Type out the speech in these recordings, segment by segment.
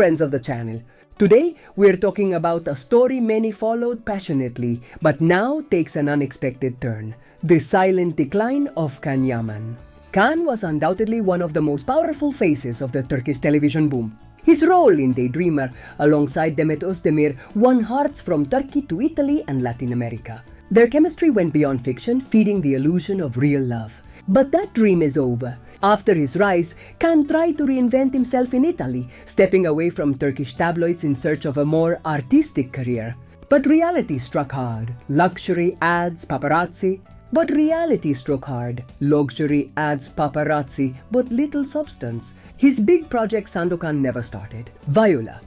friends of the channel. Today, we're talking about a story many followed passionately, but now takes an unexpected turn. The silent decline of Can Yaman. Can was undoubtedly one of the most powerful faces of the Turkish television boom. His role in Daydreamer, alongside Demet won hearts from Turkey to Italy and Latin America. Their chemistry went beyond fiction, feeding the illusion of real love. But that dream is over. After his rise, Can tried to reinvent himself in Italy, stepping away from Turkish tabloids in search of a more artistic career. But reality struck hard. Luxury, ads, paparazzi. But reality struck hard. Luxury, ads, paparazzi, but little substance. His big project Sandokan never started. Viola.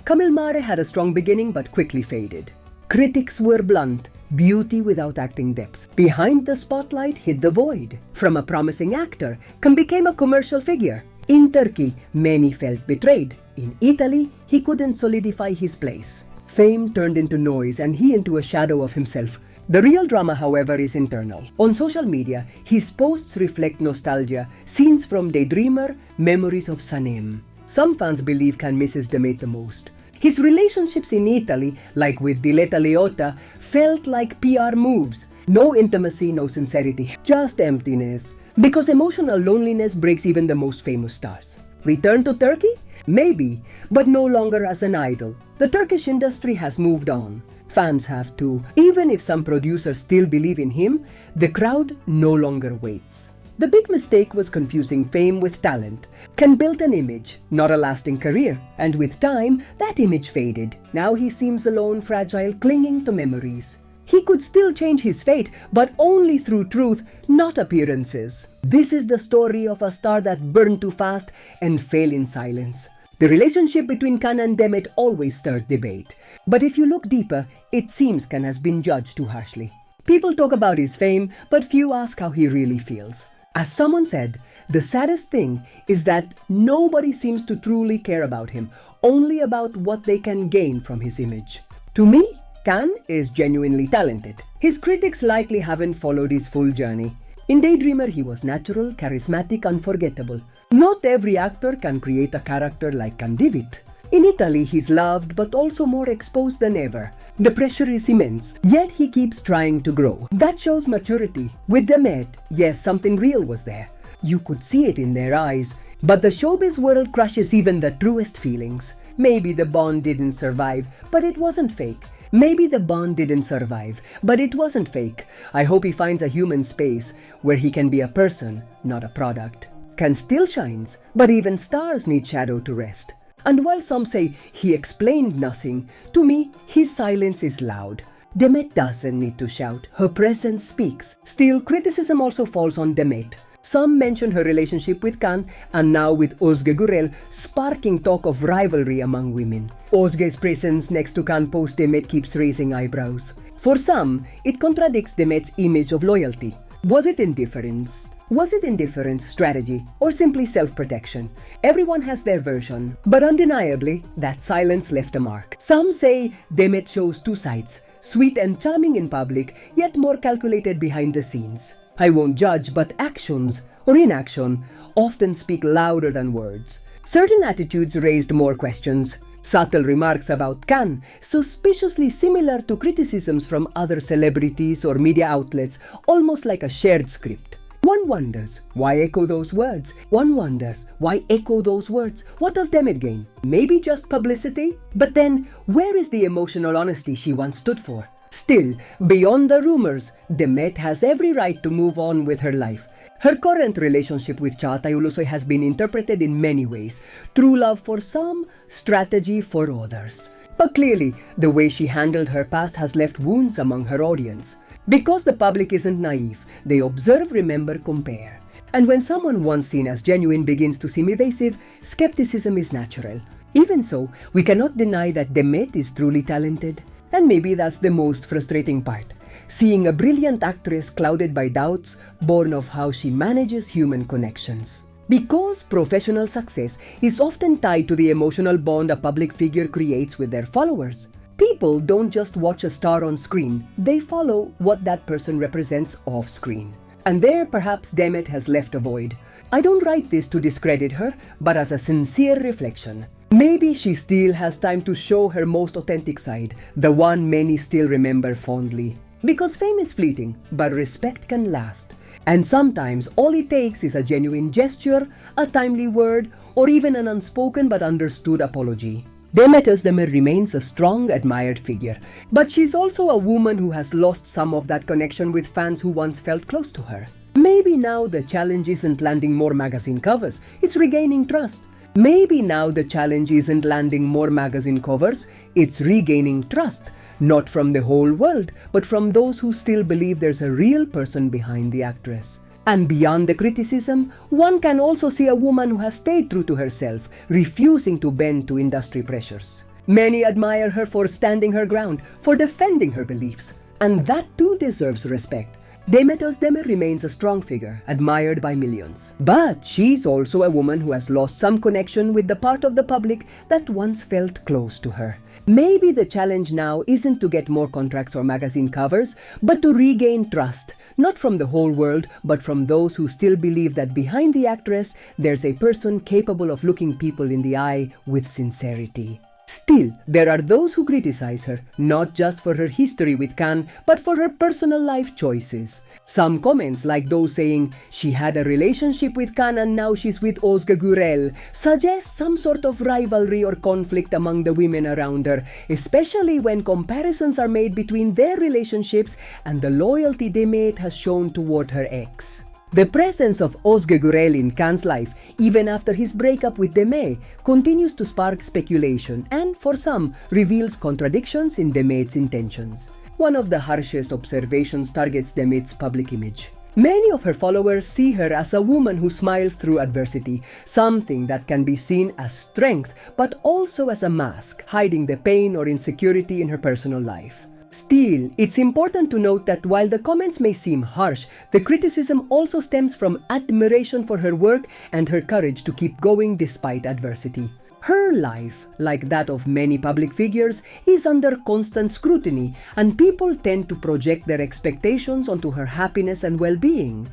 Camille Mare had a strong beginning but quickly faded. Critics were blunt. Beauty without acting depth. Behind the spotlight hid the void. From a promising actor, Can became a commercial figure. In Turkey, many felt betrayed. In Italy, he couldn't solidify his place. Fame turned into noise and he into a shadow of himself. The real drama, however, is internal. On social media, his posts reflect nostalgia, scenes from Daydreamer, memories of Sanem. Some fans believe Can misses Demet the most. His relationships in Italy, like with Diletta Leotta, felt like PR moves. No intimacy, no sincerity, just emptiness. Because emotional loneliness breaks even the most famous stars. Return to Turkey? Maybe, but no longer as an idol. The Turkish industry has moved on. Fans have too. Even if some producers still believe in him, the crowd no longer waits. The big mistake was confusing fame with talent. Can built an image, not a lasting career. And with time, that image faded. Now he seems alone, fragile, clinging to memories. He could still change his fate, but only through truth, not appearances. This is the story of a star that burned too fast and fell in silence. The relationship between Can and Demet always stirred debate. But if you look deeper, it seems Can has been judged too harshly. People talk about his fame, but few ask how he really feels. As someone said, the saddest thing is that nobody seems to truly care about him, only about what they can gain from his image. To me, Can is genuinely talented. His critics likely haven't followed his full journey. In Daydreamer, he was natural, charismatic, unforgettable. Not every actor can create a character like Can Divit. In Italy, he's loved but also more exposed than ever. The pressure is immense, yet he keeps trying to grow. That shows maturity. With Demet, yes, something real was there. You could see it in their eyes. But the showbiz world crushes even the truest feelings. Maybe the bond didn't survive, but it wasn't fake. Maybe the bond didn't survive, but it wasn't fake. I hope he finds a human space where he can be a person, not a product. Can still shines, but even stars need shadow to rest. And while some say he explained nothing, to me, his silence is loud. Demet doesn't need to shout. Her presence speaks. Still, criticism also falls on Demet. Some mention her relationship with Can and now with Özge Gürel, sparking talk of rivalry among women. Özge's presence next to Can post Demet keeps raising eyebrows. For some, it contradicts Demet's image of loyalty. Was it indifference? Was it indifference, strategy, or simply self-protection? Everyone has their version, but undeniably, that silence left a mark. Some say Demet shows two sides, sweet and charming in public, yet more calculated behind the scenes. I won't judge, but actions, or inaction, often speak louder than words. Certain attitudes raised more questions. Subtle remarks about Can, suspiciously similar to criticisms from other celebrities or media outlets, almost like a shared script. One wonders, why echo those words? One wonders, why echo those words? What does Demet gain? Maybe just publicity? But then, where is the emotional honesty she once stood for? Still, beyond the rumors, Demet has every right to move on with her life. Her current relationship with Çağatay Ulusoy has been interpreted in many ways. True love for some, strategy for others. But clearly, the way she handled her past has left wounds among her audience. Because the public isn't naive, they observe, remember, compare. And when someone once seen as genuine begins to seem evasive, skepticism is natural. Even so, we cannot deny that Demet is truly talented. And maybe that's the most frustrating part. Seeing a brilliant actress clouded by doubts, born of how she manages human connections. Because professional success is often tied to the emotional bond a public figure creates with their followers. People don't just watch a star on screen, they follow what that person represents off screen. And there perhaps Demet has left a void. I don't write this to discredit her, but as a sincere reflection. Maybe she still has time to show her most authentic side, the one many still remember fondly. Because fame is fleeting, but respect can last. And sometimes all it takes is a genuine gesture, a timely word, or even an unspoken but understood apology. Demet Özdemir remains a strong, admired figure, but she's also a woman who has lost some of that connection with fans who once felt close to her. Maybe now the challenge isn't landing more magazine covers, it's regaining trust. Maybe now the challenge isn't landing more magazine covers, it's regaining trust. Not from the whole world, but from those who still believe there's a real person behind the actress. And beyond the criticism, one can also see a woman who has stayed true to herself, refusing to bend to industry pressures. Many admire her for standing her ground, for defending her beliefs, and that too deserves respect. Demet Özdemir remains a strong figure, admired by millions. But she's also a woman who has lost some connection with the part of the public that once felt close to her. Maybe the challenge now isn't to get more contracts or magazine covers, but to regain trust, not from the whole world, but from those who still believe that behind the actress, there's a person capable of looking people in the eye with sincerity. Still, there are those who criticize her, not just for her history with Can, but for her personal life choices. Some comments, like those saying she had a relationship with Can and now she's with Özge Gürel, suggest some sort of rivalry or conflict among the women around her, especially when comparisons are made between their relationships and the loyalty Demet has shown toward her ex. The presence of Özge Gürel in Can's life, even after his breakup with Demet, continues to spark speculation and, for some, reveals contradictions in Demet's intentions. One of the harshest observations targets Demet's public image. Many of her followers see her as a woman who smiles through adversity, something that can be seen as strength, but also as a mask, hiding the pain or insecurity in her personal life. Still, it's important to note that while the comments may seem harsh, the criticism also stems from admiration for her work and her courage to keep going despite adversity. Her life, like that of many public figures, is under constant scrutiny, and people tend to project their expectations onto her happiness and well-being.